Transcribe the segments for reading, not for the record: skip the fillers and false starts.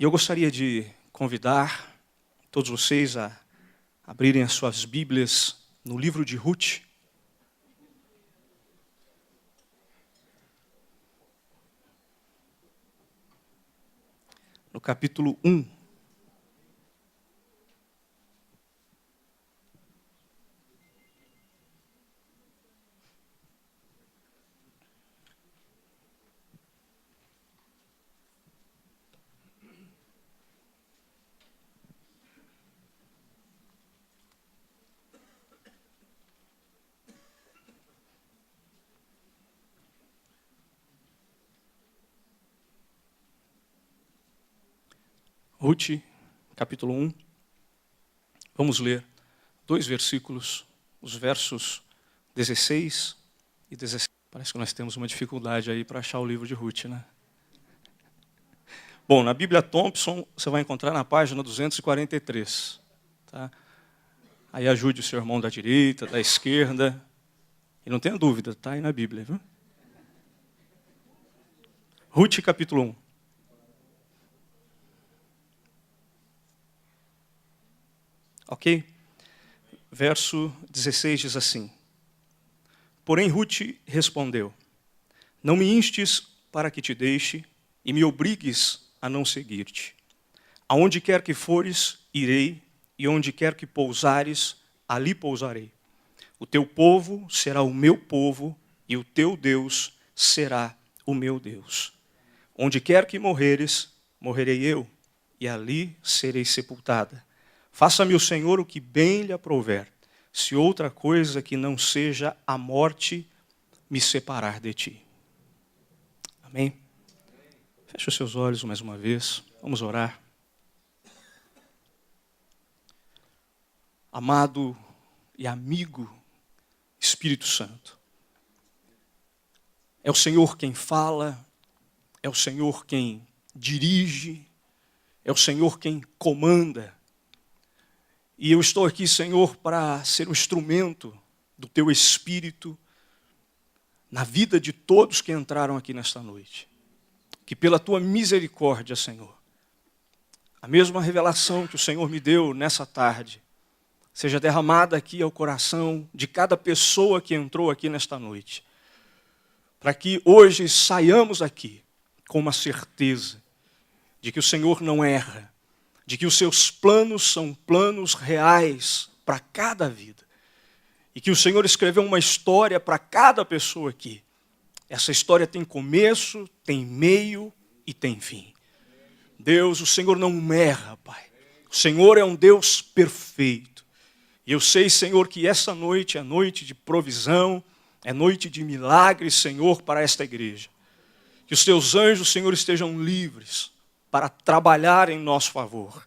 E eu gostaria de convidar todos vocês a abrirem as suas Bíblias no livro de Ruth. No capítulo 1. Ruth, capítulo 1. Vamos ler 2 versículos, os versos 16 e 17. Parece que nós temos uma dificuldade aí para achar o livro de Ruth, né? Bom, na Bíblia Thompson, você vai encontrar na página 243. Tá? Aí ajude o seu irmão da direita, da esquerda. E não tenha dúvida, está aí na Bíblia, viu? Ruth, capítulo 1. Ok? Verso 16 diz assim: Porém Ruth respondeu: Não me instes para que te deixe e me obrigues a não seguir-te. Aonde quer que fores, irei, e onde quer que pousares, ali pousarei. O teu povo será o meu povo, e o teu Deus será o meu Deus. Onde quer que morreres, morrerei eu, e ali serei sepultada. Faça-me o Senhor o que bem lhe aprouver, se outra coisa que não seja a morte me separar de ti. Amém? Feche os seus olhos mais uma vez, vamos orar. Amado e amigo Espírito Santo, é o Senhor quem fala, é o Senhor quem dirige, é o Senhor quem comanda. E eu estou aqui, Senhor, para ser um instrumento do Teu Espírito na vida de todos que entraram aqui nesta noite. Que pela Tua misericórdia, Senhor, a mesma revelação que o Senhor me deu nessa tarde, seja derramada aqui ao coração de cada pessoa que entrou aqui nesta noite. Para que hoje saiamos aqui com uma certeza de que o Senhor não erra, de que os seus planos são planos reais para cada vida. E que o Senhor escreveu uma história para cada pessoa aqui. Essa história tem começo, tem meio e tem fim. Deus, o Senhor não erra, Pai. O Senhor é um Deus perfeito. E eu sei, Senhor, que essa noite é noite de provisão, é noite de milagres, Senhor, para esta igreja. Que os teus anjos, Senhor, estejam livres para trabalhar em nosso favor.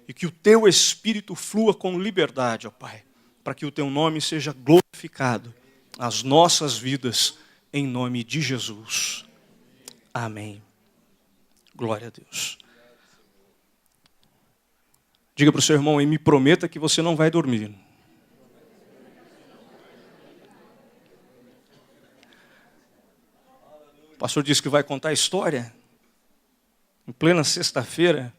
E que o teu Espírito flua com liberdade, ó Pai, para que o teu nome seja glorificado nas nossas vidas, em nome de Jesus. Amém. Glória a Deus. Diga para o seu irmão e me prometa que você não vai dormir. O pastor disse que vai contar a história em plena sexta-feira.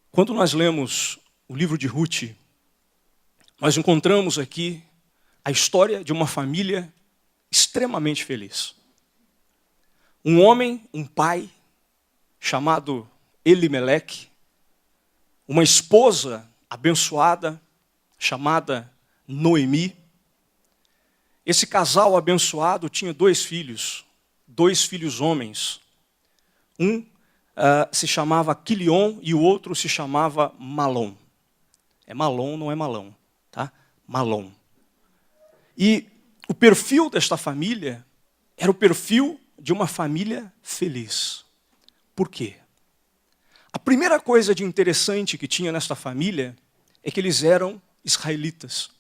Quando nós lemos o livro de Ruth, nós encontramos aqui a história de uma família extremamente feliz. Um homem, um pai, chamado Elimeleque, uma esposa abençoada, chamada Noemi. Esse casal abençoado tinha 2 filhos homens. Um se chamava Quilion e o outro se chamava Malom. É Malom, não é Malão, tá? Malom. E o perfil desta família era o perfil de uma família feliz. Por quê? A primeira coisa de interessante que tinha nesta família é que eles eram israelitas.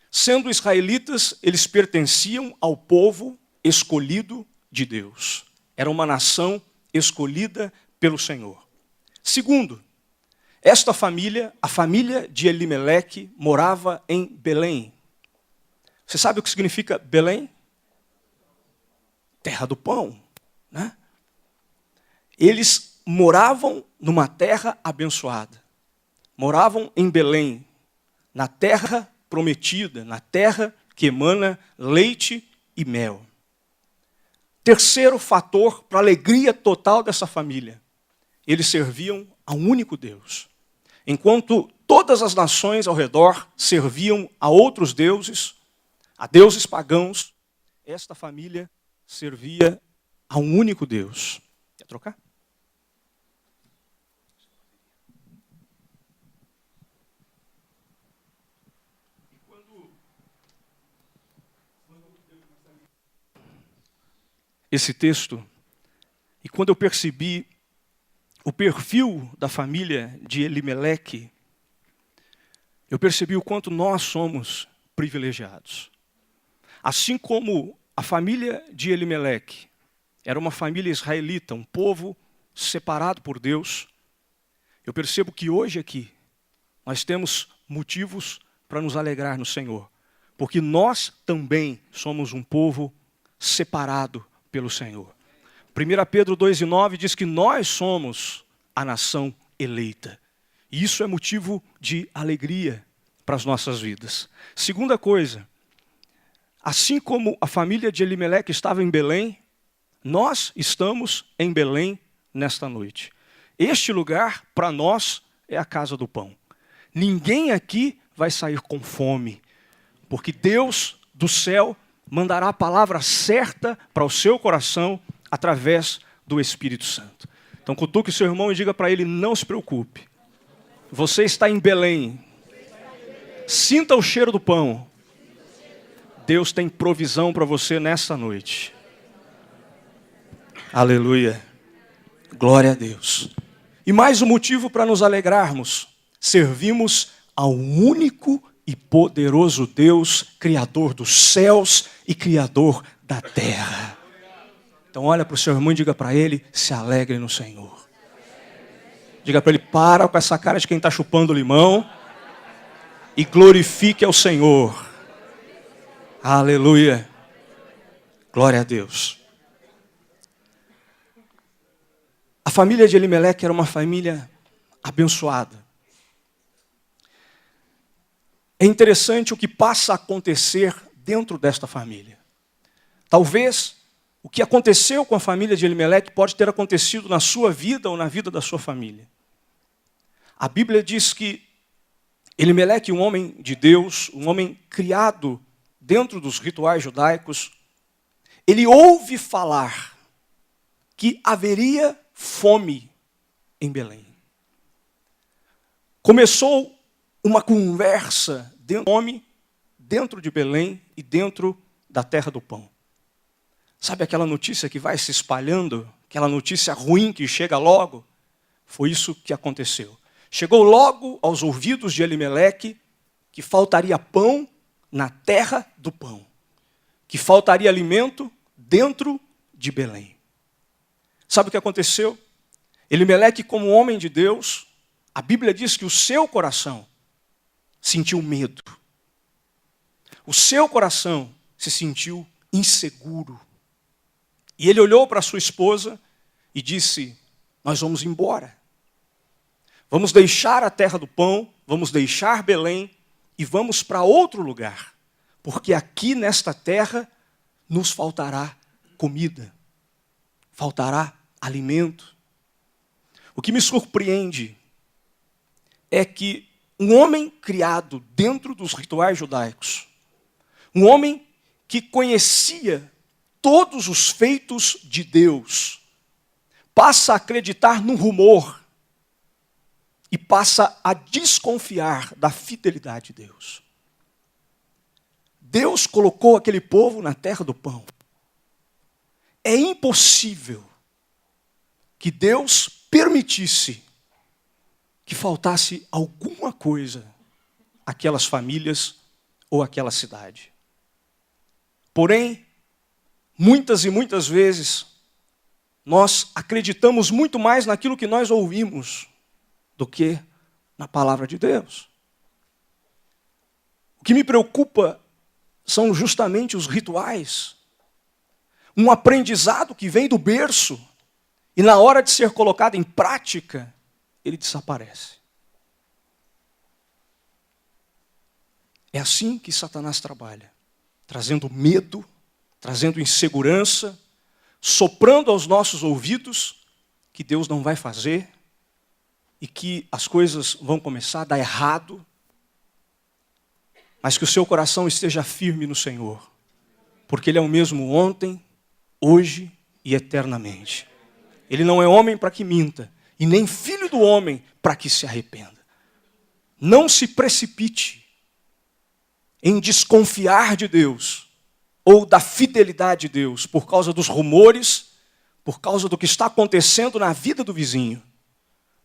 Sendo israelitas, eles pertenciam ao povo escolhido de Deus. Era uma nação escolhida pelo Senhor. Segundo, esta família, a família de Elimeleque, morava em Belém. Você sabe o que significa Belém? terra do pão, né? Eles moravam numa terra abençoada. Moravam em Belém, na terra prometida, na terra que emana leite e mel. Terceiro fator para a alegria total dessa família: eles serviam a um único Deus. Enquanto todas as nações ao redor serviam a outros deuses, a deuses pagãos, esta família servia a um único Deus. Quer trocar? Esse texto, e quando eu percebi o perfil da família de Elimeleque, eu percebi o quanto nós somos privilegiados. Assim como a família de Elimeleque era uma família israelita, um povo separado por Deus, eu percebo que hoje aqui nós temos motivos para nos alegrar no Senhor, porque nós também somos um povo separado pelo Senhor. 1 Pedro 2,9 diz que nós somos a nação eleita. E isso é motivo de alegria para as nossas vidas. Segunda coisa, assim como a família de Elimeleque estava em Belém, nós estamos em Belém nesta noite. Este lugar, para nós, é a casa do pão. Ninguém aqui vai sair com fome, porque Deus do céu mandará a palavra certa para o seu coração através do Espírito Santo. Então cutuque o seu irmão e diga para ele: não se preocupe. Você está em Belém. Sinta o cheiro do pão. Deus tem provisão para você nessa noite. Aleluia. Glória a Deus. E mais um motivo para nos alegrarmos: servimos ao único e poderoso Deus, Criador dos céus e Criador da terra. Então olha para o seu irmão e diga para ele: se alegre no Senhor. Diga para ele: para com essa cara de quem está chupando limão e glorifique ao Senhor. Aleluia. Glória a Deus. A família de Elimeleque era uma família abençoada. É interessante o que passa a acontecer dentro desta família. Talvez o que aconteceu com a família de Elimeleque pode ter acontecido na sua vida ou na vida da sua família. A Bíblia diz que Elimeleque, um homem de Deus, um homem criado dentro dos rituais judaicos, ele ouve falar que haveria fome em Belém. Começou uma conversa dentro de Belém e dentro da terra do pão. Sabe aquela notícia que vai se espalhando, aquela notícia ruim que chega logo? Foi isso que aconteceu. Chegou logo aos ouvidos de Elimeleque que faltaria pão na terra do pão, que faltaria alimento dentro de Belém. Sabe o que aconteceu? Elimeleque, como homem de Deus, a Bíblia diz que o seu coração sentiu medo. O seu coração se sentiu inseguro. E ele olhou para sua esposa e disse: nós vamos embora. Vamos deixar a terra do pão, vamos deixar Belém e vamos para outro lugar. Porque aqui nesta terra nos faltará comida, faltará alimento. O que me surpreende é que um homem criado dentro dos rituais judaicos, um homem que conhecia todos os feitos de Deus, passa a acreditar num rumor e passa a desconfiar da fidelidade de Deus. Deus colocou aquele povo na terra do pão. É impossível que Deus permitisse que faltasse alguma coisa àquelas famílias ou àquela cidade. Porém, muitas e muitas vezes, nós acreditamos muito mais naquilo que nós ouvimos do que na palavra de Deus. O que me preocupa são justamente os rituais. um aprendizado que vem do berço, e na hora de ser colocado em prática, ele desaparece. É assim que Satanás trabalha, trazendo medo, trazendo insegurança, soprando aos nossos ouvidos que Deus não vai fazer e que as coisas vão começar a dar errado, mas que o seu coração esteja firme no Senhor, porque Ele é o mesmo ontem, hoje e eternamente. Ele não é homem para que minta, e nem filho do homem para que se arrependa. Não se precipite em desconfiar de Deus, ou da fidelidade de Deus, por causa dos rumores, por causa do que está acontecendo na vida do vizinho.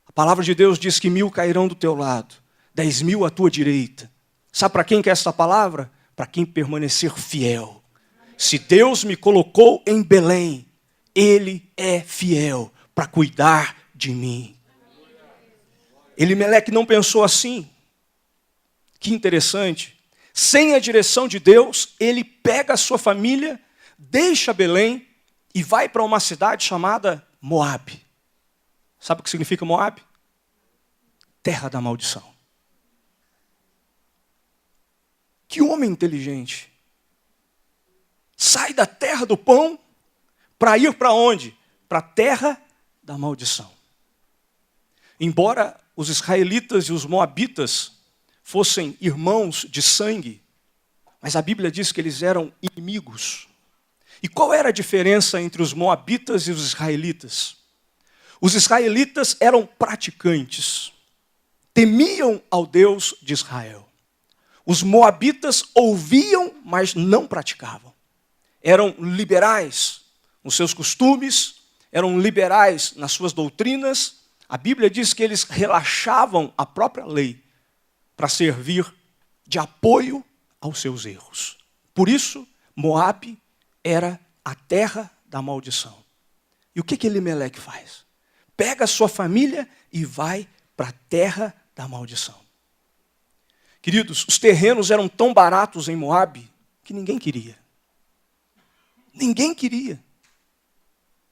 A palavra de Deus diz que 1000 cairão do teu lado, 10.000 à tua direita. Sabe para quem que é essa palavra? Para quem permanecer fiel. Se Deus me colocou em Belém, Ele é fiel para cuidar de mim. Elimeleque não pensou assim. Que interessante. Sem a direção de Deus, ele pega a sua família, deixa Belém e vai para uma cidade chamada Moabe. Sabe o que significa Moabe? Terra da maldição. Que homem inteligente. Sai da terra do pão para ir para onde? Para a terra da maldição. Embora os israelitas e os moabitas fossem irmãos de sangue, mas a Bíblia diz que eles eram inimigos. E qual era a diferença entre os moabitas e os israelitas? Os israelitas eram praticantes, temiam ao Deus de Israel. Os moabitas ouviam, mas não praticavam. Eram liberais nos seus costumes, eram liberais nas suas doutrinas. A Bíblia diz que eles relaxavam a própria lei para servir de apoio aos seus erros. Por isso, Moabe era a terra da maldição. E o que Elimeleque faz? Pega a sua família e vai para a terra da maldição. Queridos, os terrenos eram tão baratos em Moabe que ninguém queria. Ninguém queria.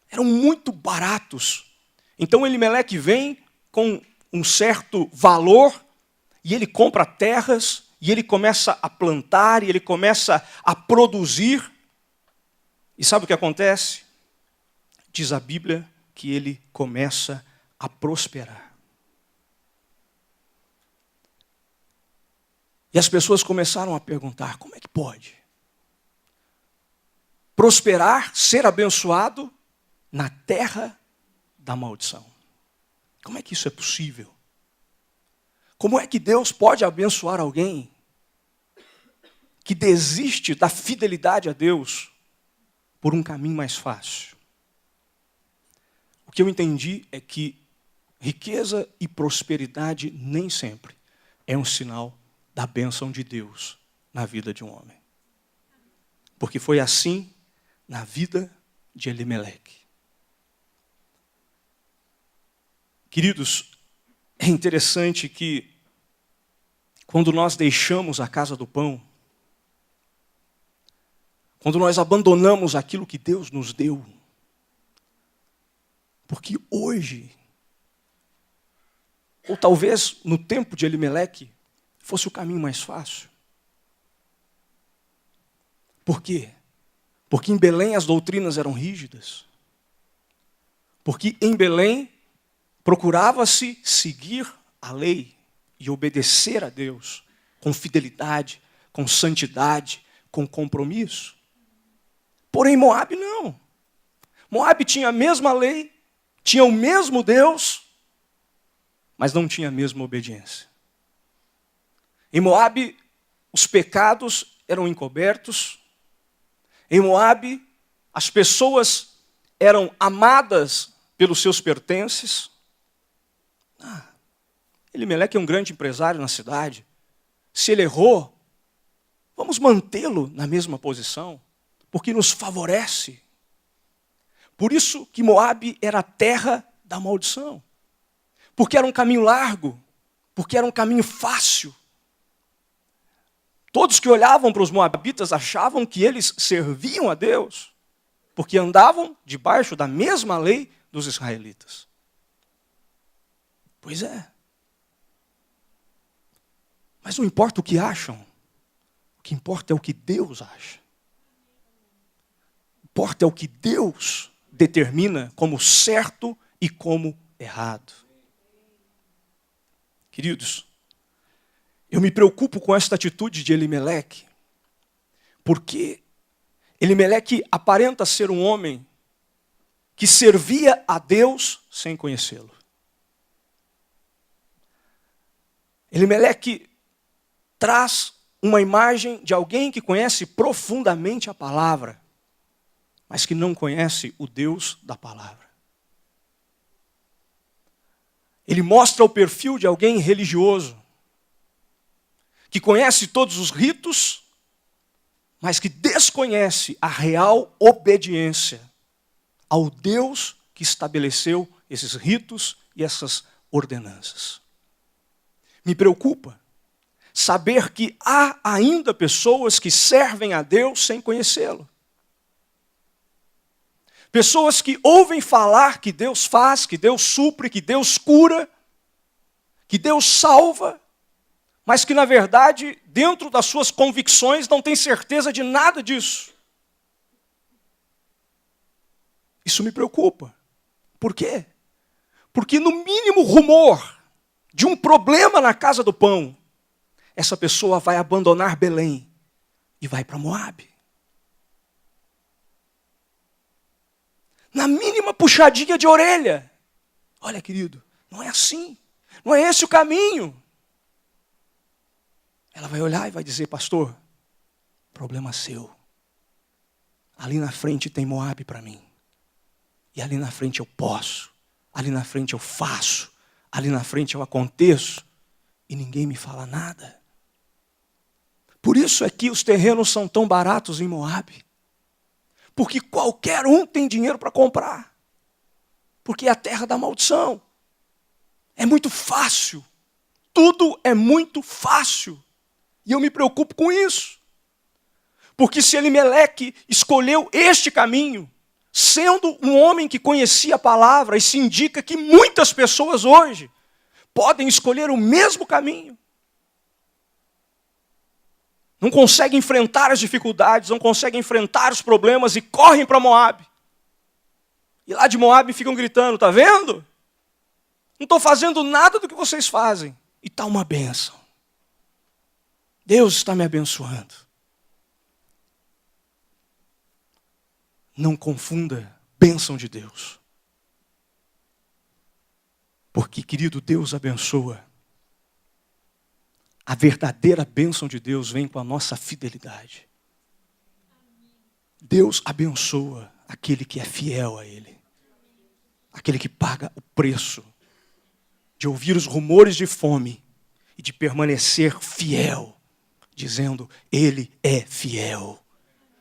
Eram muito baratos. Então Elimeleque vem com um certo valor e ele compra terras e ele começa a plantar e ele começa a produzir. E sabe o que acontece? Diz a Bíblia que ele começa a prosperar. E as pessoas começaram a perguntar, como é que pode? Prosperar, ser abençoado na terra da maldição. Como é que isso é possível? Como é que Deus pode abençoar alguém que desiste da fidelidade a Deus por um caminho mais fácil? O que eu entendi é que riqueza e prosperidade nem sempre é um sinal da bênção de Deus na vida de um homem. Porque foi assim na vida de Elimeleque. Queridos, é interessante que quando nós deixamos a casa do pão, quando nós abandonamos aquilo que Deus nos deu, porque hoje, ou talvez no tempo de Elimeleque, fosse o caminho mais fácil. Por quê? Porque em Belém as doutrinas eram rígidas. Porque em Belém procurava-se seguir a lei e obedecer a Deus com fidelidade, com santidade, com compromisso. Porém, Moabe não. Moabe tinha a mesma lei, tinha o mesmo Deus, mas não tinha a mesma obediência. Em Moabe, os pecados eram encobertos. Em Moabe, as pessoas eram amadas pelos seus pertences. Elimeleque é um grande empresário na cidade. Se ele errou, vamos mantê-lo na mesma posição, porque nos favorece. Por isso que Moabe era a terra da maldição. Porque era um caminho largo, porque era um caminho fácil. Todos que olhavam para os moabitas achavam que eles serviam a Deus, porque andavam debaixo da mesma lei dos israelitas. Pois é. Mas não importa o que acham, o que importa é o que Deus acha. O que importa é o que Deus determina como certo e como errado. Queridos, eu me preocupo com esta atitude de Elimeleque, porque Elimeleque aparenta ser um homem que servia a Deus sem conhecê-lo. Elimeleque traz uma imagem de alguém que conhece profundamente a palavra, mas que não conhece o Deus da palavra. Ele mostra o perfil de alguém religioso, que conhece todos os ritos, mas que desconhece a real obediência ao Deus que estabeleceu esses ritos e essas ordenanças. Me preocupa saber que há ainda pessoas que servem a Deus sem conhecê-lo. Pessoas que ouvem falar que Deus faz, que Deus supre, que Deus cura, que Deus salva, mas que, na verdade, dentro das suas convicções, não tem certeza de nada disso. Isso me preocupa. Por quê? Porque no mínimo rumor de um problema na casa do pão, essa pessoa vai abandonar Belém e vai para Moabe. Na mínima puxadinha de orelha. Olha, querido, não é assim. Não é esse o caminho. Ela vai olhar e vai dizer, pastor, problema seu. Ali na frente tem Moabe para mim. E ali na frente eu posso. Ali na frente eu faço. Ali na frente eu aconteço. E ninguém me fala nada. Por isso é que os terrenos são tão baratos em Moabe. Porque qualquer um tem dinheiro para comprar. Porque é a terra da maldição. É muito fácil. Tudo é muito fácil. E eu me preocupo com isso. Porque se Elimeleque escolheu este caminho, sendo um homem que conhecia a palavra, e se indica que muitas pessoas hoje podem escolher o mesmo caminho. Não conseguem enfrentar as dificuldades, não conseguem enfrentar os problemas e correm para Moabe. E lá de Moabe ficam gritando, está vendo? Não estou fazendo nada do que vocês fazem. E está uma bênção. Deus está me abençoando. Não confunda bênção de Deus. Porque, querido, Deus abençoa. A verdadeira bênção de Deus vem com a nossa fidelidade. Deus abençoa aquele que é fiel a Ele. Aquele que paga o preço de ouvir os rumores de fome e de permanecer fiel, dizendo, Ele é fiel.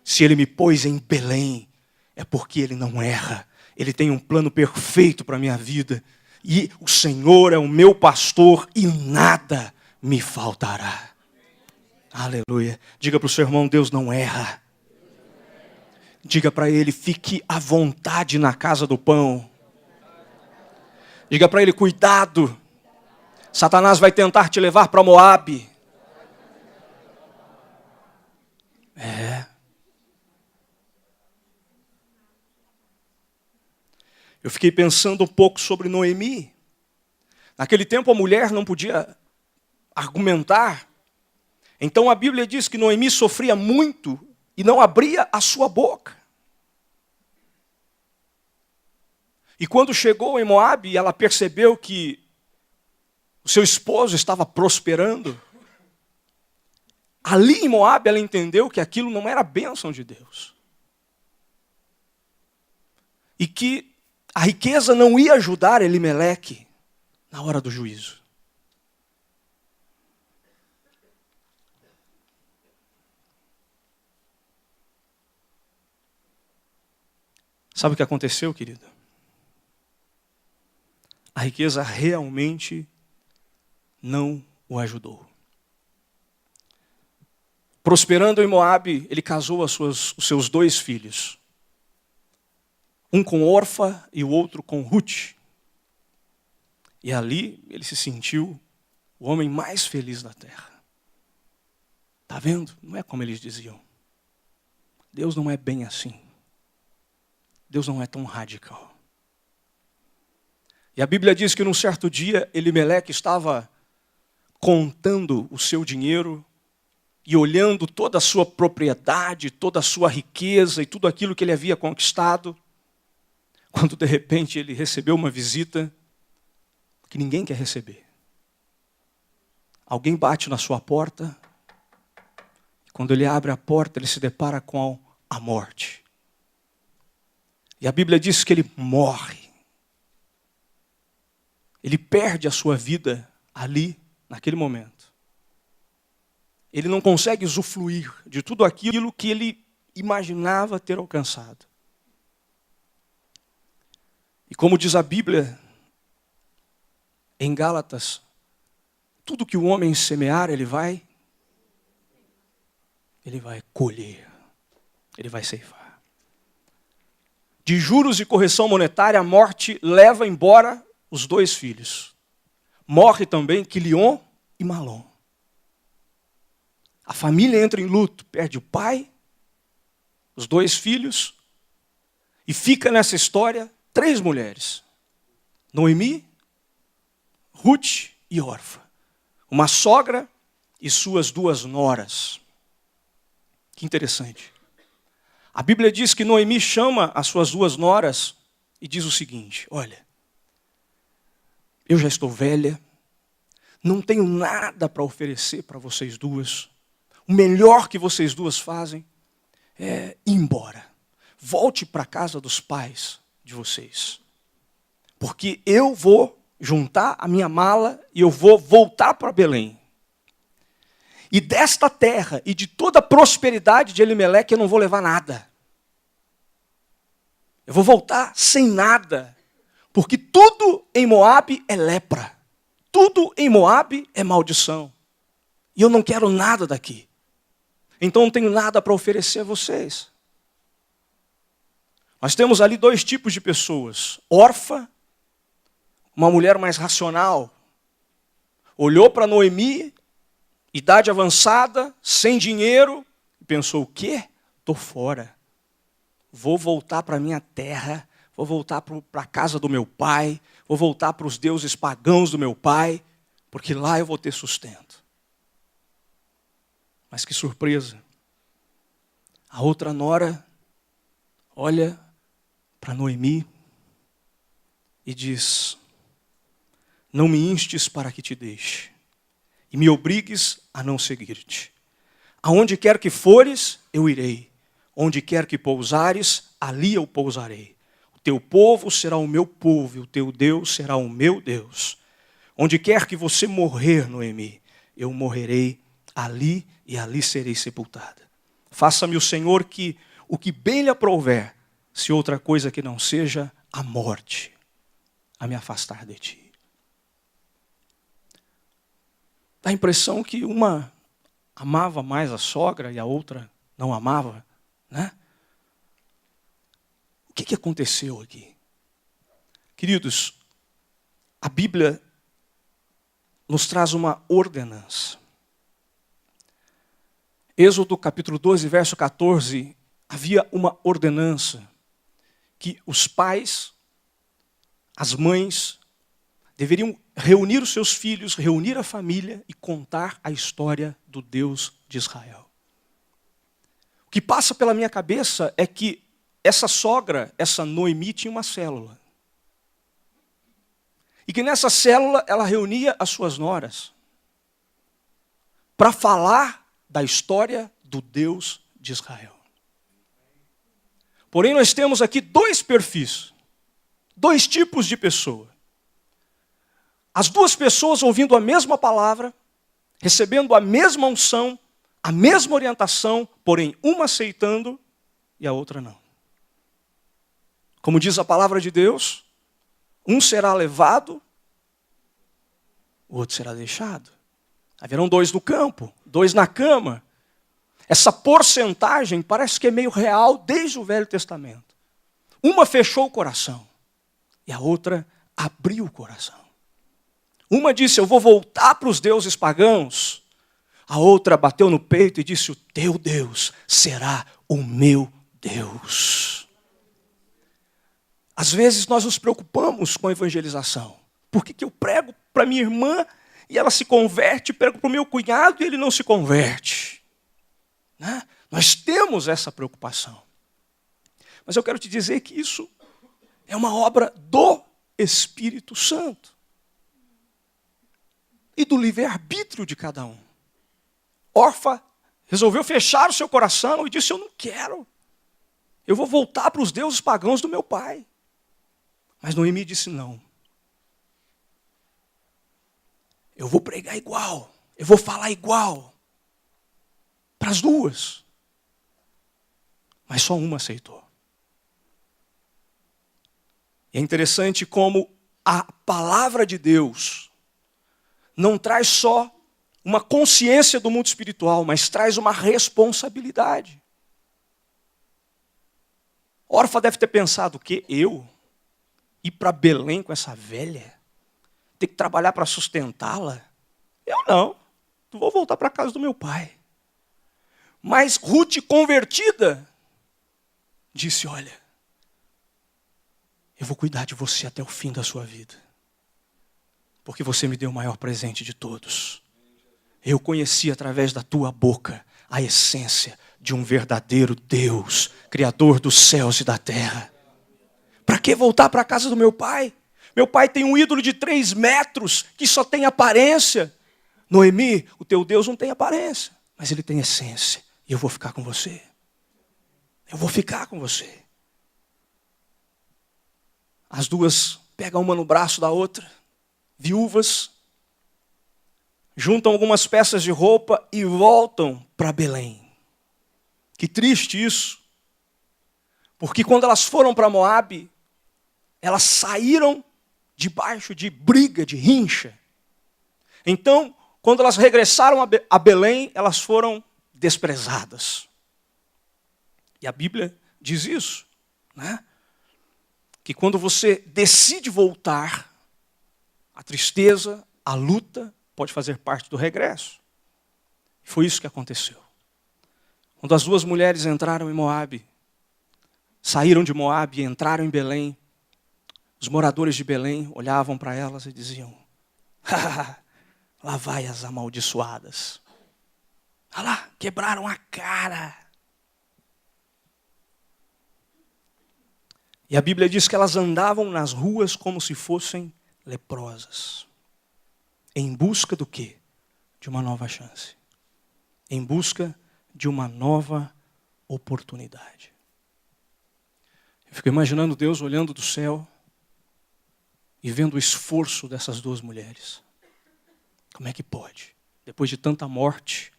Se Ele me pôs em Belém, é porque Ele não erra. Ele tem um plano perfeito para a minha vida. E o Senhor é o meu pastor e nada me faltará. Aleluia. Diga para o seu irmão, Deus não erra. Diga para ele, fique à vontade na casa do pão. Diga para ele, cuidado. Satanás vai tentar te levar para Moabe. Eu fiquei pensando um pouco sobre Noemi. Naquele tempo a mulher não podia argumentar. Então a Bíblia diz que Noemi sofria muito e não abria a sua boca. E quando chegou em Moabe, ela percebeu que o seu esposo estava prosperando. Ali em Moabe ela entendeu que aquilo não era bênção de Deus. E que a riqueza não ia ajudar Elimeleque na hora do juízo. Sabe o que aconteceu, querido? A riqueza realmente não o ajudou. Prosperando em Moabe, ele casou os seus 2 filhos. um com Orfa e o outro com Ruth. E ali ele se sentiu o homem mais feliz da terra. Está vendo? Não é como eles diziam. Deus não é bem assim. Deus não é tão radical. E a Bíblia diz que num certo dia, Elimeleque estava contando o seu dinheiro e olhando toda a sua propriedade, toda a sua riqueza e tudo aquilo que ele havia conquistado, quando de repente ele recebeu uma visita que ninguém quer receber. Alguém bate na sua porta, e quando ele abre a porta, ele se depara com a morte. E a Bíblia diz que ele morre. Ele perde a sua vida ali, naquele momento. Ele não consegue usufruir de tudo aquilo que ele imaginava ter alcançado. E como diz a Bíblia, em Gálatas, tudo que o homem semear, ele vai colher, ele vai ceifar. De juros e correção monetária, a morte leva embora os 2 filhos. Morre também Quilion e Malom. A família entra em luto, perde o pai, os 2 filhos, e fica nessa história 3 mulheres. Noemi, Ruth e Orfa. Uma sogra e suas 2 noras. Que interessante. A Bíblia diz que Noemi chama as suas 2 noras e diz o seguinte: olha, eu já estou velha, não tenho nada para oferecer para vocês 2. O melhor que vocês 2 fazem é ir embora. Volte para a casa dos pais de vocês. Porque eu vou juntar a minha mala e eu vou voltar para Belém. E desta terra e de toda a prosperidade de Elimeleque eu não vou levar nada. Eu vou voltar sem nada. Porque tudo em Moabe é lepra. Tudo em Moabe é maldição. E eu não quero nada daqui. Então não tenho nada para oferecer a vocês. Nós temos ali 2 tipos de pessoas. Orfa, uma mulher mais racional, olhou para Noemi, idade avançada, sem dinheiro, e pensou: o quê? Estou fora. Vou voltar para a minha terra, vou voltar para a casa do meu pai, vou voltar para os deuses pagãos do meu pai, porque lá eu vou ter sustento. Mas que surpresa. A outra nora olha para Noemi e diz: não me instes para que te deixe, e me obrigues a não seguir-te. Aonde quer que fores, eu irei. Onde quer que pousares, ali eu pousarei. O teu povo será o meu povo, e o teu Deus será o meu Deus. Onde quer que você morrer, Noemi, eu morrerei ali e ali serei sepultada. Faça-me o Senhor que o que bem lhe aprouver, se outra coisa que não seja a morte, a me afastar de ti. Dá a impressão que uma amava mais a sogra e a outra não amava, né? O que aconteceu aqui? Queridos, a Bíblia nos traz uma ordenança. Êxodo capítulo 12, verso 14, havia uma ordenança que os pais, as mães, deveriam reunir os seus filhos, reunir a família e contar a história do Deus de Israel. O que passa pela minha cabeça é que essa sogra, essa Noemi, tinha uma célula. E que nessa célula ela reunia as suas noras para falar da história do Deus de Israel. Porém, nós temos aqui 2 perfis, 2 tipos de pessoa. As 2 pessoas ouvindo a mesma palavra, recebendo a mesma unção, a mesma orientação, porém uma aceitando e a outra não. Como diz a palavra de Deus, um será levado, o outro será deixado. Haverão 2 no campo, 2 na cama. Essa porcentagem parece que é meio real desde o Velho Testamento. Uma fechou o coração e a outra abriu o coração. Uma disse, eu vou voltar para os deuses pagãos. A outra bateu no peito e disse, o teu Deus será o meu Deus. Às vezes nós nos preocupamos com a evangelização. Por que eu prego para minha irmã e ela se converte, prego para o meu cunhado e ele não se converte? Né? Nós temos essa preocupação. Mas eu quero te dizer que isso é uma obra do Espírito Santo. E do livre-arbítrio de cada um. Orfa resolveu fechar o seu coração e disse, eu não quero. Eu vou voltar para os deuses pagãos do meu pai. Mas Noemi disse, não. Eu vou pregar igual. Eu vou falar igual. Para as duas. Mas só uma aceitou. E é interessante como a palavra de Deus não traz só uma consciência do mundo espiritual, mas traz uma responsabilidade. Orfa deve ter pensado, o quê? Eu ir para Belém com essa velha? Ter que trabalhar para sustentá-la? Eu não. Eu vou voltar para a casa do meu pai. Mas Ruth, convertida, disse, olha, eu vou cuidar de você até o fim da sua vida. Porque você me deu o maior presente de todos. Eu conheci através da tua boca a essência de um verdadeiro Deus, Criador dos céus e da terra. Para que voltar para a casa do meu pai? Meu pai tem um ídolo de 3 metros que só tem aparência. Noemi, o teu Deus não tem aparência, mas ele tem essência. E eu vou ficar com você. Eu vou ficar com você. As duas pegam uma no braço da outra, viúvas, juntam algumas peças de roupa e voltam para Belém. Que triste isso. Porque quando elas foram para Moabe, elas saíram debaixo de briga, de rincha. Então, quando elas regressaram a Belém, elas foram desprezadas. E a Bíblia diz isso, né? Que quando você decide voltar, a tristeza, a luta, pode fazer parte do regresso. Foi isso que aconteceu. Quando as duas mulheres entraram em Moabe, saíram de Moabe e entraram em Belém, os moradores de Belém olhavam para elas e diziam, lá vai as amaldiçoadas. Olha lá, quebraram a cara. E a Bíblia diz que elas andavam nas ruas como se fossem leprosas. Em busca do quê? De uma nova chance. Em busca de uma nova oportunidade. Eu fico imaginando Deus olhando do céu e vendo o esforço dessas duas mulheres. Como é que pode? Depois de tanta morte,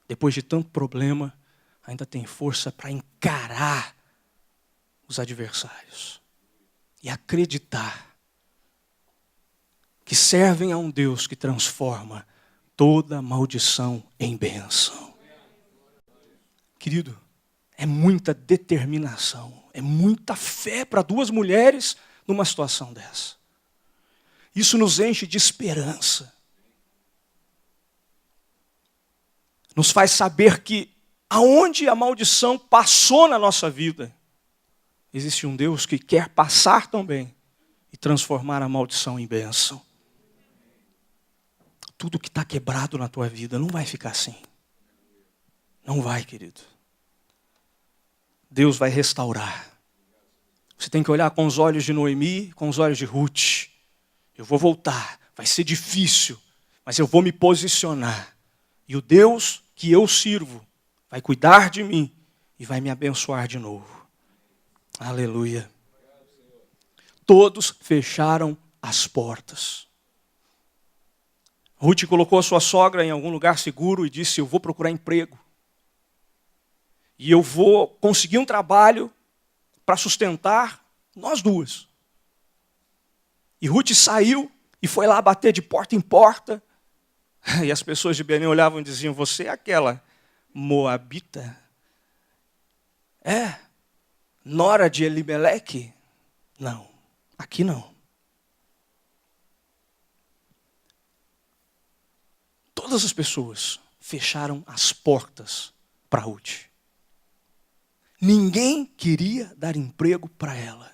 depois de tanto problema, ainda tem força para encarar os adversários e acreditar que servem a um Deus que transforma toda maldição em bênção. Querido, é muita determinação, é muita fé para duas mulheres numa situação dessa. Isso nos enche de esperança. Nos faz saber que aonde a maldição passou na nossa vida, existe um Deus que quer passar também e transformar a maldição em bênção. Tudo que está quebrado na tua vida não vai ficar assim. Não vai, querido. Deus vai restaurar. Você tem que olhar com os olhos de Noemi, com os olhos de Ruth. Eu vou voltar, vai ser difícil, mas eu vou me posicionar. E o Deus que eu sirvo vai cuidar de mim e vai me abençoar de novo. Aleluia. Todos fecharam as portas. Ruth colocou a sua sogra em algum lugar seguro e disse, eu vou procurar emprego. E eu vou conseguir um trabalho para sustentar nós duas. E Ruth saiu e foi lá bater de porta em porta. E as pessoas de Belém olhavam e diziam, você é aquela moabita? É. nora de Elimeleque? Não, aqui não. Todas as pessoas fecharam as portas para Ruth. Ninguém queria dar emprego para ela.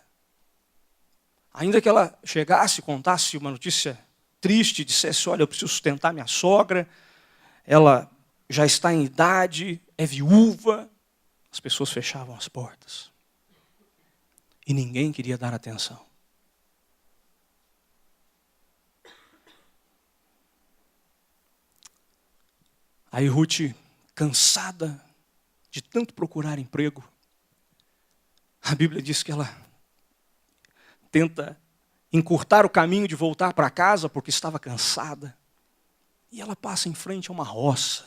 Ainda que ela chegasse e contasse uma notícia triste, dissesse, olha, eu preciso sustentar minha sogra, ela já está em idade, é viúva, as pessoas fechavam as portas. E ninguém queria dar atenção. Aí Ruth, cansada de tanto procurar emprego, a Bíblia diz que ela tenta encurtar o caminho de voltar para casa porque estava cansada. E ela passa em frente a uma roça,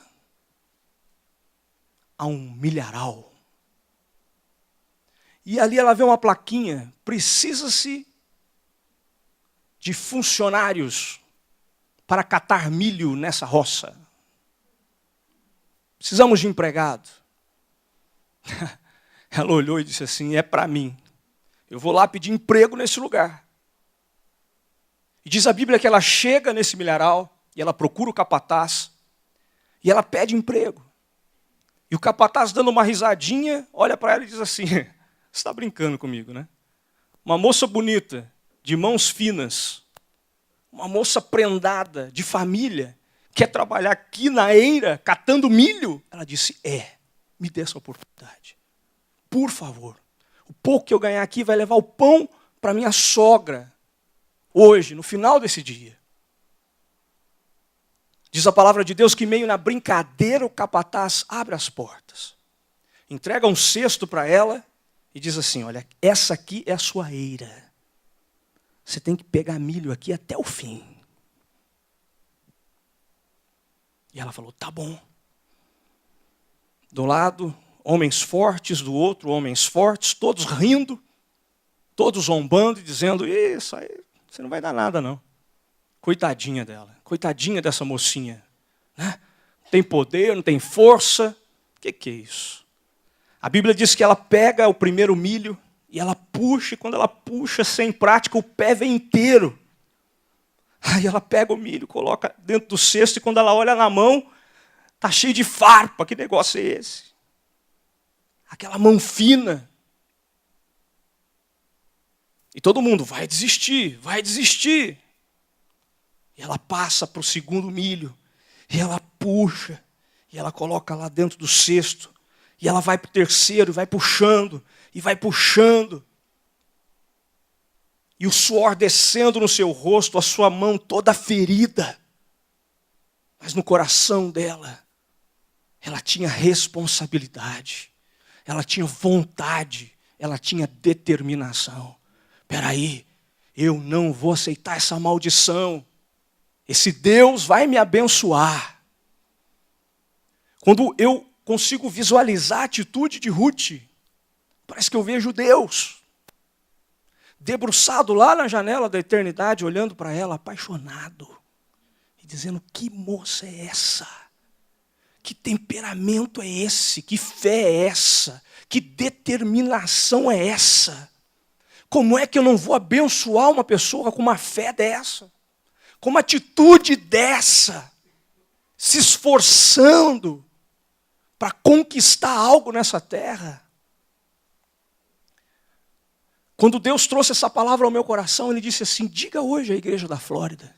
a um milharal. E ali ela vê uma plaquinha, precisa-se de funcionários para catar milho nessa roça. Precisamos de empregado. Ela olhou e disse assim, é para mim. Eu vou lá pedir emprego nesse lugar. E diz a Bíblia que ela chega nesse milharal, e ela procura o capataz, e ela pede emprego. E o capataz, dando uma risadinha, olha para ela e diz assim, você está brincando comigo, né? Uma moça bonita, de mãos finas, uma moça prendada, de família, quer trabalhar aqui na eira, catando milho? Ela disse, me dê essa oportunidade. Por favor. O pouco que eu ganhar aqui vai levar o pão para minha sogra. Hoje, no final desse dia. Diz a palavra de Deus que meio na brincadeira o capataz abre as portas. Entrega um cesto para ela e diz assim, olha, essa aqui é a sua eira. Você tem que pegar milho aqui até o fim. E ela falou, tá bom. Do lado, homens fortes, do outro, homens fortes, todos rindo, todos zombando e dizendo, isso aí, você não vai dar nada não. Coitadinha dela, coitadinha dessa mocinha. Né? Não tem poder, não tem força. O que é isso? A Bíblia diz que ela pega o primeiro milho e ela puxa, e quando ela puxa sem prática, o pé vem inteiro. Aí ela pega o milho, coloca dentro do cesto, e quando ela olha na mão, está cheio de farpa. Que negócio é esse? Aquela mão fina. E todo mundo vai desistir, vai desistir. E ela passa para o segundo milho, e ela puxa, e ela coloca lá dentro do cesto, e ela vai para o terceiro, e vai puxando, e vai puxando. E o suor descendo no seu rosto, a sua mão toda ferida. Mas no coração dela, ela tinha responsabilidade, ela tinha vontade, ela tinha determinação. Espera aí, eu não vou aceitar essa maldição. Esse Deus vai me abençoar. Quando eu consigo visualizar a atitude de Ruth, parece que eu vejo Deus debruçado lá na janela da eternidade, olhando para ela, apaixonado, e dizendo, que moça é essa? Que temperamento é esse? Que fé é essa? Que determinação é essa? Como é que eu não vou abençoar uma pessoa com uma fé dessa? Com uma atitude dessa? Se esforçando para conquistar algo nessa terra? Quando Deus trouxe essa palavra ao meu coração, Ele disse assim, diga hoje à igreja da Flórida,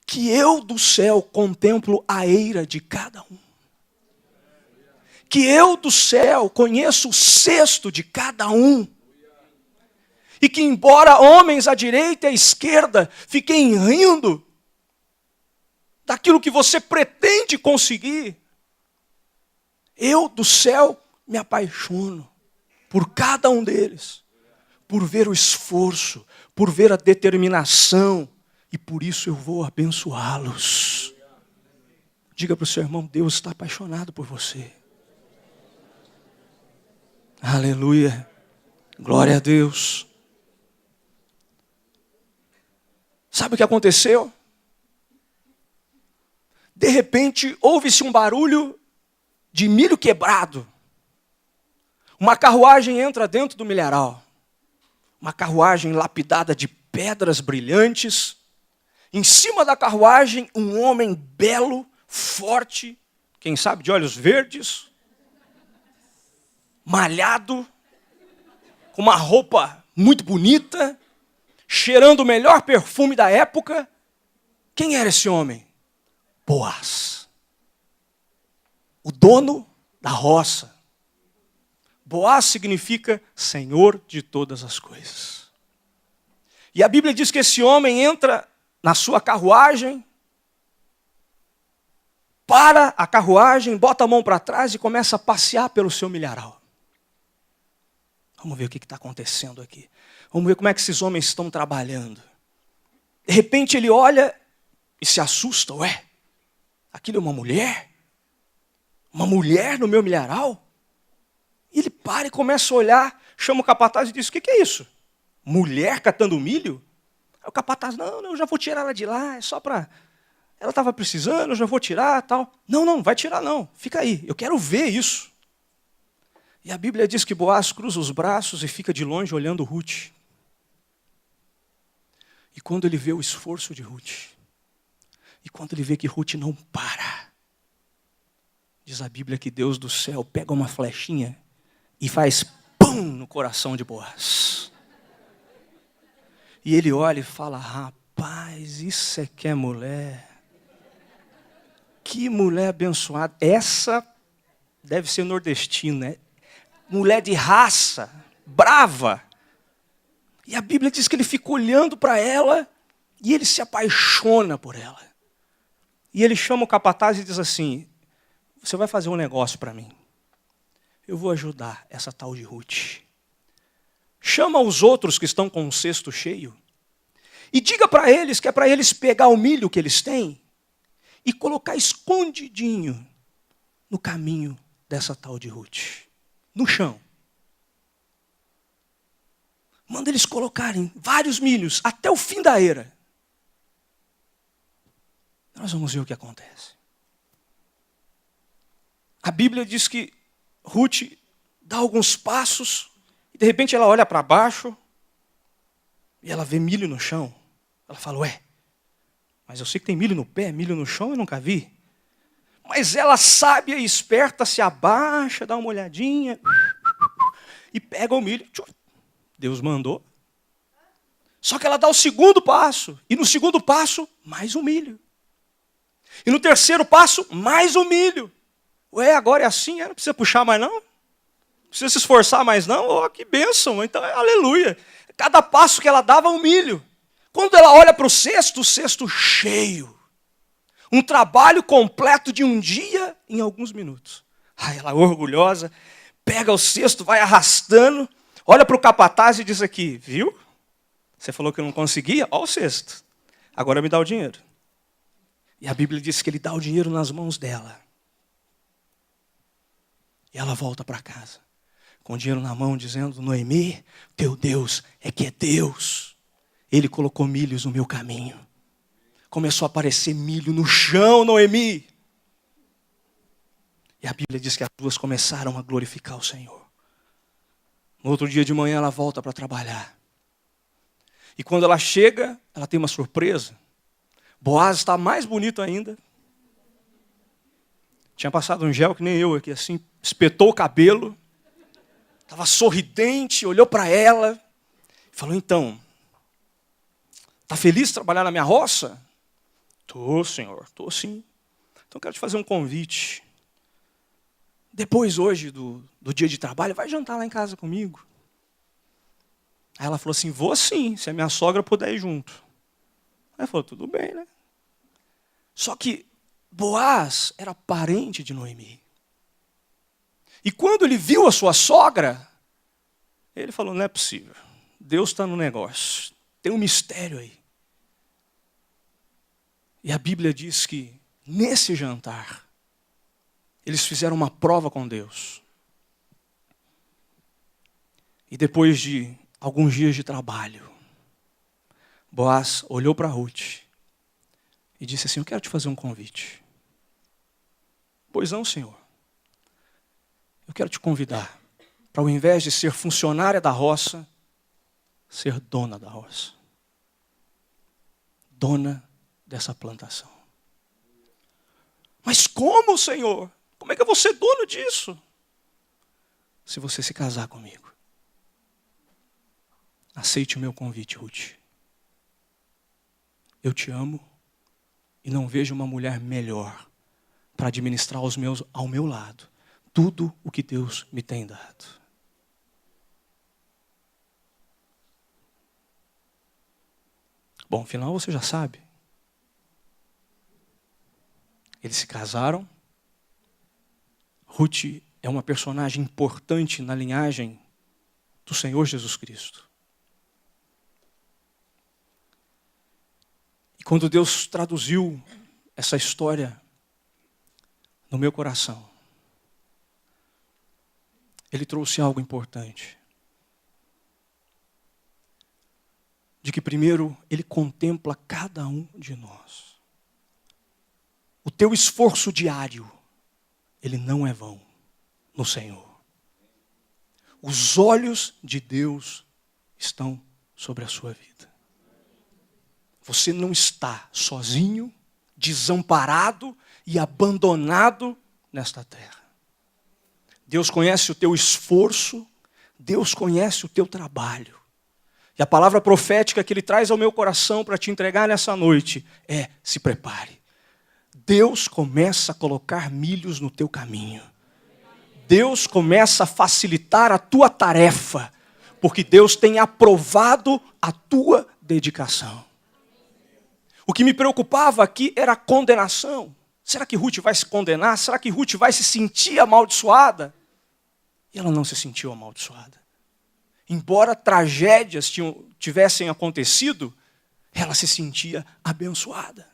que eu do céu contemplo a eira de cada um. Que eu do céu conheço o cesto de cada um. E que embora homens à direita e à esquerda fiquem rindo daquilo que você pretende conseguir, eu do céu me apaixono por cada um deles, por ver o esforço, por ver a determinação, e por isso eu vou abençoá-los. Diga para o seu irmão, Deus está apaixonado por você. Aleluia, glória a Deus. Sabe o que aconteceu? De repente, houve-se um barulho de milho quebrado. Uma carruagem entra dentro do milharal. Uma carruagem lapidada de pedras brilhantes. Em cima da carruagem, um homem belo, forte, quem sabe de olhos verdes, malhado, com uma roupa muito bonita, cheirando o melhor perfume da época. Quem era esse homem? Boaz, o dono da roça. Boaz significa Senhor de todas as coisas. E a Bíblia diz que esse homem entra na sua carruagem, para a carruagem, bota a mão para trás e começa a passear pelo seu milharal. Vamos ver o que está acontecendo aqui. Vamos ver como é que esses homens estão trabalhando. De repente ele olha e se assusta. Ué, aquilo é uma mulher? Uma mulher no meu milharal? E ele para e começa a olhar, chama o capataz e diz, o que é isso? Mulher catando milho? Aí o capataz, não, eu já vou tirar ela de lá, é só para... Ela estava precisando, eu já vou tirar, tal. Não, vai tirar não, fica aí, eu quero ver isso. E a Bíblia diz que Boaz cruza os braços e fica de longe olhando Ruth. E quando ele vê o esforço de Ruth, e quando ele vê que Ruth não para, diz a Bíblia que Deus do céu pega uma flechinha e faz pum no coração de Boaz. E ele olha e fala, rapaz, isso é que é mulher. Que mulher abençoada. Essa deve ser nordestina, né? Mulher de raça, brava. E a Bíblia diz que ele fica olhando para ela e ele se apaixona por ela. E ele chama o capataz e diz assim, você vai fazer um negócio para mim. Eu vou ajudar essa tal de Ruth. Chama os outros que estão com o cesto cheio e diga para eles que é para eles pegar o milho que eles têm e colocar escondidinho no caminho dessa tal de Ruth. No chão. Manda eles colocarem vários milhos até o fim da era. Nós vamos ver o que acontece. A Bíblia diz que Ruth dá alguns passos e de repente ela olha para baixo e ela vê milho no chão. Ela fala, ué, mas eu sei que tem milho no pé, milho no chão eu nunca vi. Mas ela, sábia e esperta, se abaixa, dá uma olhadinha e pega o milho. Deus mandou. Só que ela dá o segundo passo. E no segundo passo, mais um milho. E no terceiro passo, mais um milho. Ué, agora é assim? Não precisa puxar mais não? Não precisa se esforçar mais não? Oh, que bênção. Então, aleluia. Cada passo que ela dava, um milho. Quando ela olha para o cesto cheio. Um trabalho completo de um dia em alguns minutos. Ai, ela orgulhosa, pega o cesto, vai arrastando, olha para o capataz e diz aqui, viu? Você falou que eu não conseguia? Olha o cesto. Agora me dá o dinheiro. E a Bíblia diz que ele dá o dinheiro nas mãos dela. E ela volta para casa, com o dinheiro na mão, dizendo, Noemi, teu Deus é que é Deus. Ele colocou milhos no meu caminho. Começou a aparecer milho no chão, Noemi. E a Bíblia diz que as duas começaram a glorificar o Senhor. No outro dia de manhã ela volta para trabalhar. E quando ela chega, ela tem uma surpresa. Boaz está mais bonito ainda. Tinha passado um gel que nem eu aqui, assim, espetou o cabelo. Estava sorridente, olhou para ela. E falou, então, está feliz de trabalhar na minha roça? Tô, senhor, tô sim. Então quero te fazer um convite. Depois hoje do dia de trabalho, vai jantar lá em casa comigo. Aí ela falou assim, vou sim, se a minha sogra puder ir junto. Aí ela falou, tudo bem, né? Só que Boaz era parente de Noemi. E quando ele viu a sua sogra, ele falou, não é possível. Deus está no negócio. Tem um mistério aí. E a Bíblia diz que, nesse jantar, eles fizeram uma prova com Deus. E depois de alguns dias de trabalho, Boaz olhou para Ruth e disse assim, eu quero te fazer um convite. Pois não, Senhor. Eu quero te convidar para, ao invés de ser funcionária da roça, ser dona da roça. Dona dessa plantação. Mas como, Senhor? Como é que eu vou ser dono disso? Se você se casar comigo. Aceite o meu convite, Ruth. Eu te amo e não vejo uma mulher melhor para administrar ao meu lado tudo o que Deus me tem dado. Bom, afinal você já sabe. Eles se casaram. Ruth é uma personagem importante na linhagem do Senhor Jesus Cristo. E quando Deus traduziu essa história no meu coração, Ele trouxe algo importante. De que primeiro Ele contempla cada um de nós. O teu esforço diário, ele não é vão no Senhor. Os olhos de Deus estão sobre a sua vida. Você não está sozinho, desamparado e abandonado nesta terra. Deus conhece o teu esforço, Deus conhece o teu trabalho. E a palavra profética que Ele traz ao meu coração para te entregar nessa noite é: se prepare. Deus começa a colocar milhos no teu caminho. Deus começa a facilitar a tua tarefa, porque Deus tem aprovado a tua dedicação. O que me preocupava aqui era a condenação. Será que Ruth vai se condenar? Será que Ruth vai se sentir amaldiçoada? E ela não se sentiu amaldiçoada. Embora tragédias tivessem acontecido, ela se sentia abençoada.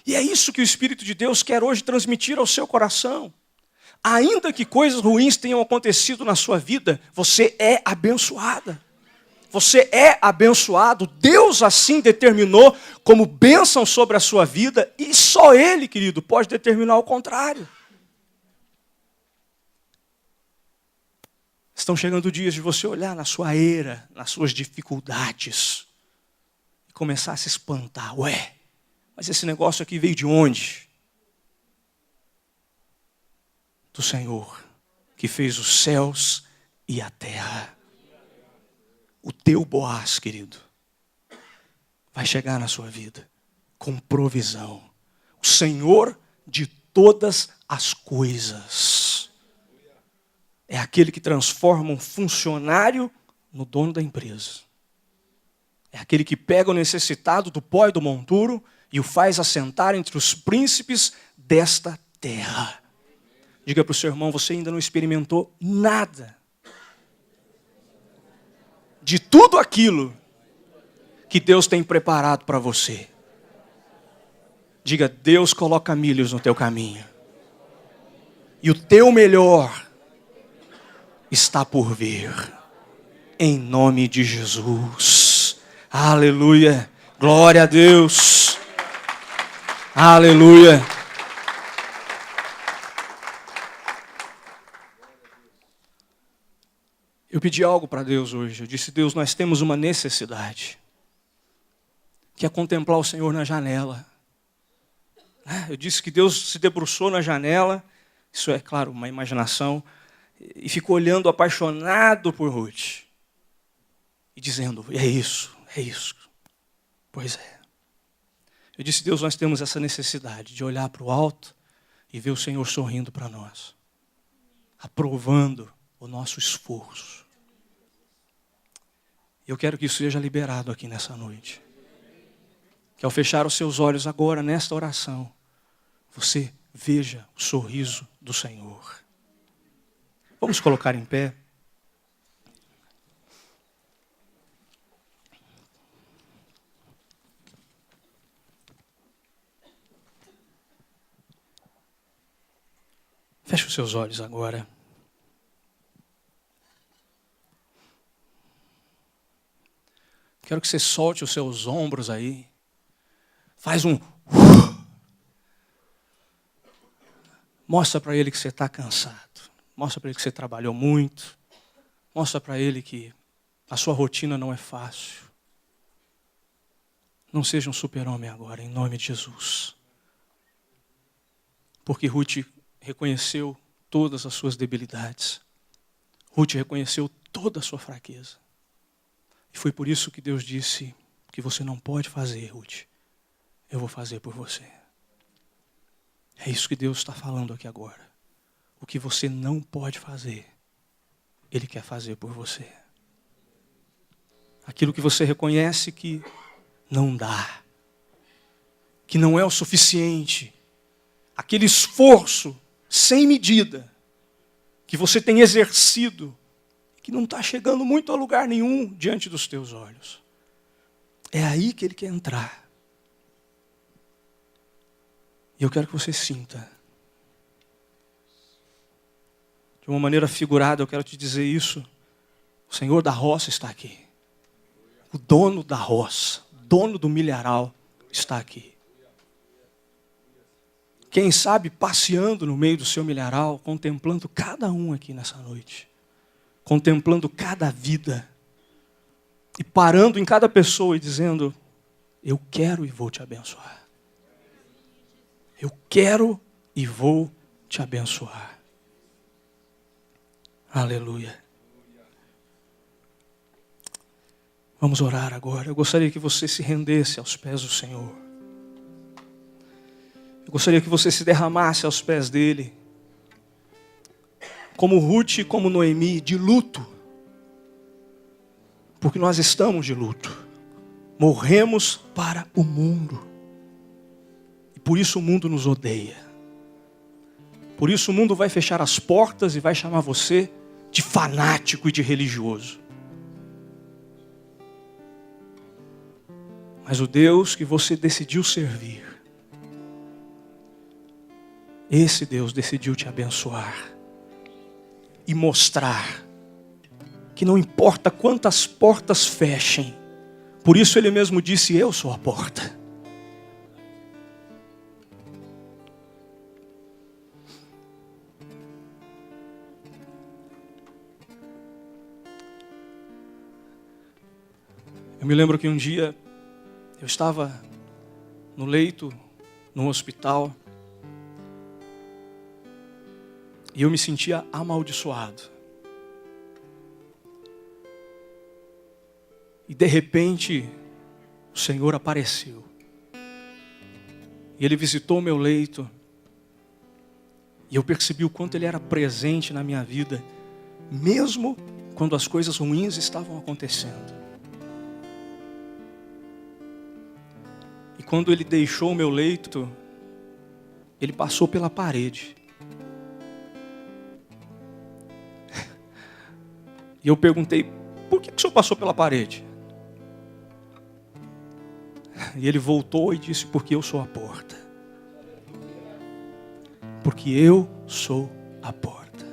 E é isso que o Espírito de Deus quer hoje transmitir ao seu coração. Ainda que coisas ruins tenham acontecido na sua vida, você é abençoada. Você é abençoado. Deus assim determinou como bênção sobre a sua vida, e só Ele, querido, pode determinar o contrário. Estão chegando dias de você olhar na sua era, nas suas dificuldades, e começar a se espantar. Ué, mas esse negócio aqui veio de onde? Do Senhor, que fez os céus e a terra. O teu Boaz, querido, vai chegar na sua vida com provisão. O Senhor de todas as coisas. É aquele que transforma um funcionário no dono da empresa. É aquele que pega o necessitado do pó e do monturo e o faz assentar entre os príncipes desta terra. Diga para o seu irmão: você ainda não experimentou nada de tudo aquilo que Deus tem preparado para você. Diga: Deus coloca milhos no teu caminho. E o teu melhor está por vir. Em nome de Jesus. Aleluia. Glória a Deus. Aleluia. Eu pedi algo para Deus hoje. Eu disse: Deus, nós temos uma necessidade, que é contemplar o Senhor na janela. Eu disse que Deus se debruçou na janela, isso é, claro, uma imaginação, e ficou olhando apaixonado por Ruth. E dizendo: é isso, é isso. Pois é. Eu disse: Deus, nós temos essa necessidade de olhar para o alto e ver o Senhor sorrindo para nós, aprovando o nosso esforço. Eu quero que isso seja liberado aqui nessa noite. Que ao fechar os seus olhos agora, nesta oração, você veja o sorriso do Senhor. Vamos colocar em pé. Feche os seus olhos agora. Quero que você solte os seus ombros aí. Faz um... Mostra para ele que você está cansado. Mostra para ele que você trabalhou muito. Mostra para ele que a sua rotina não é fácil. Não seja um super-homem agora, em nome de Jesus. Porque Ruth reconheceu todas as suas debilidades. Ruth reconheceu toda a sua fraqueza. E foi por isso que Deus disse que você não pode fazer, Ruth. Eu vou fazer por você. É isso que Deus está falando aqui agora. O que você não pode fazer, Ele quer fazer por você. Aquilo que você reconhece que não dá, que não é o suficiente, aquele esforço sem medida que você tem exercido, que não está chegando muito a lugar nenhum diante dos teus olhos. É aí que Ele quer entrar. E eu quero que você sinta. De uma maneira figurada, eu quero te dizer isso. O Senhor da roça está aqui. O dono da roça, dono do milharal, está aqui. Quem sabe passeando no meio do seu milharal, contemplando cada um aqui nessa noite. Contemplando cada vida. E parando em cada pessoa e dizendo, eu quero e vou te abençoar. Eu quero e vou te abençoar. Aleluia. Vamos orar agora. Eu gostaria que você se rendesse aos pés do Senhor. Eu gostaria que você se derramasse aos pés dEle. Como Ruth e como Noemi, de luto. Porque nós estamos de luto. Morremos para o mundo. E por isso o mundo nos odeia. Por isso o mundo vai fechar as portas e vai chamar você de fanático e de religioso. Mas o Deus que você decidiu servir, esse Deus decidiu te abençoar e mostrar que não importa quantas portas fechem, por isso Ele mesmo disse, eu sou a porta. Eu me lembro que um dia eu estava no leito, num hospital, e eu me sentia amaldiçoado. E de repente, o Senhor apareceu. E Ele visitou o meu leito. E eu percebi o quanto Ele era presente na minha vida, mesmo quando as coisas ruins estavam acontecendo. E quando Ele deixou o meu leito, Ele passou pela parede. E eu perguntei, por que o Senhor passou pela parede? E Ele voltou e disse, porque eu sou a porta. Porque eu sou a porta.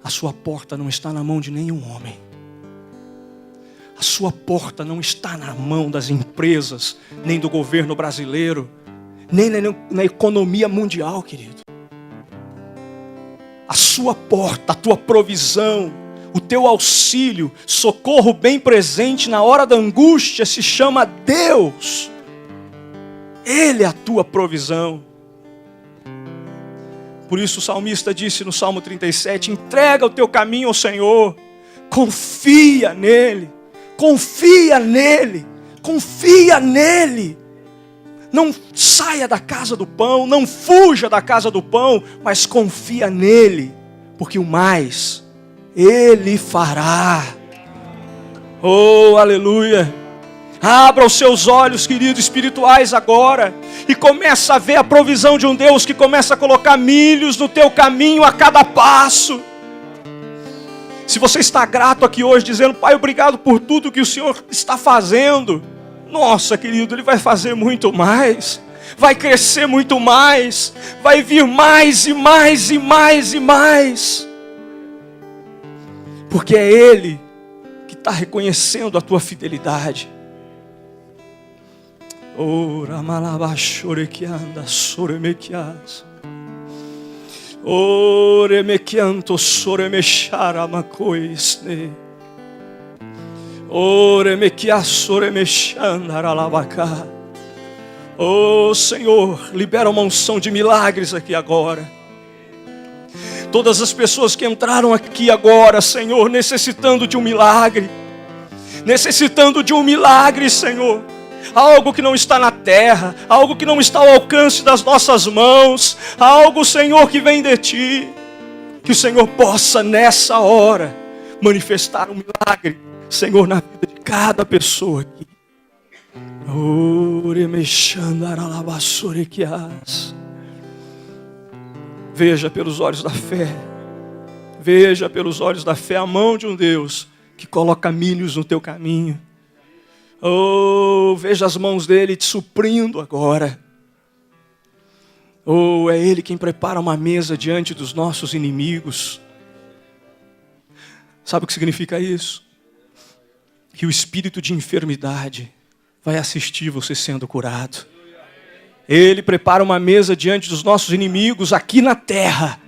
A sua porta não está na mão de nenhum homem. A sua porta não está na mão das empresas, nem do governo brasileiro, nem na economia mundial, querido. A sua porta, a tua provisão, o teu auxílio, socorro bem presente na hora da angústia se chama Deus. Ele é a tua provisão. Por isso o salmista disse no Salmo 37, entrega o teu caminho ao Senhor, confia nele, confia nele, confia nele. Não saia da casa do pão, não fuja da casa do pão, mas confia nele, porque o mais Ele fará. Oh, aleluia. Abra os seus olhos, queridos, espirituais agora, e começa a ver a provisão de um Deus que começa a colocar milhos no teu caminho a cada passo. Se você está grato aqui hoje, dizendo, Pai, obrigado por tudo que o Senhor está fazendo. Nossa, querido, Ele vai fazer muito mais. Vai crescer muito mais. Vai vir mais e mais e mais e mais. Porque é Ele que está reconhecendo a tua fidelidade. Ore me chianto sore me shara macoisne. Ore me chiassore me shandara lavacá. Oh Senhor, libera uma unção de milagres aqui agora. Todas as pessoas que entraram aqui agora, Senhor, necessitando de um milagre. Necessitando de um milagre, Senhor. Algo que não está na terra, algo que não está ao alcance das nossas mãos, algo, Senhor, que vem de Ti. Que o Senhor possa nessa hora manifestar um milagre, Senhor, na vida de cada pessoa aqui. Veja pelos olhos da fé. Veja pelos olhos da fé a mão de um Deus que coloca milhos no teu caminho. Oh, veja as mãos dele te suprindo agora. Oh, é Ele quem prepara uma mesa diante dos nossos inimigos. Sabe o que significa isso? Que o espírito de enfermidade vai assistir você sendo curado. Ele prepara uma mesa diante dos nossos inimigos aqui na terra.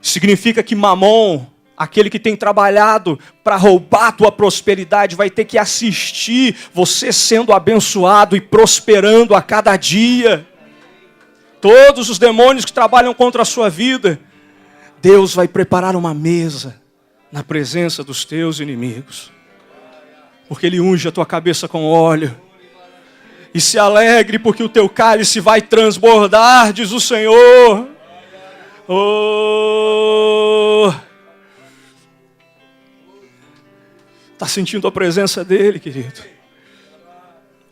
Significa que Mamon, aquele que tem trabalhado para roubar a tua prosperidade, vai ter que assistir você sendo abençoado e prosperando a cada dia. Todos os demônios que trabalham contra a sua vida, Deus vai preparar uma mesa na presença dos teus inimigos. Porque Ele unge a tua cabeça com óleo. E se alegre porque o teu cálice vai transbordar, diz o Senhor. Oh! Está sentindo a presença dEle, querido?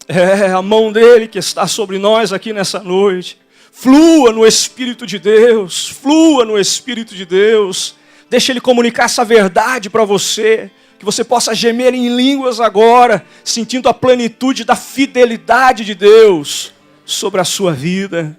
É a mão dEle que está sobre nós aqui nessa noite. Flua no Espírito de Deus. Flua no Espírito de Deus. Deixa Ele comunicar essa verdade para você. Que você possa gemer em línguas agora, sentindo a plenitude da fidelidade de Deus sobre a sua vida.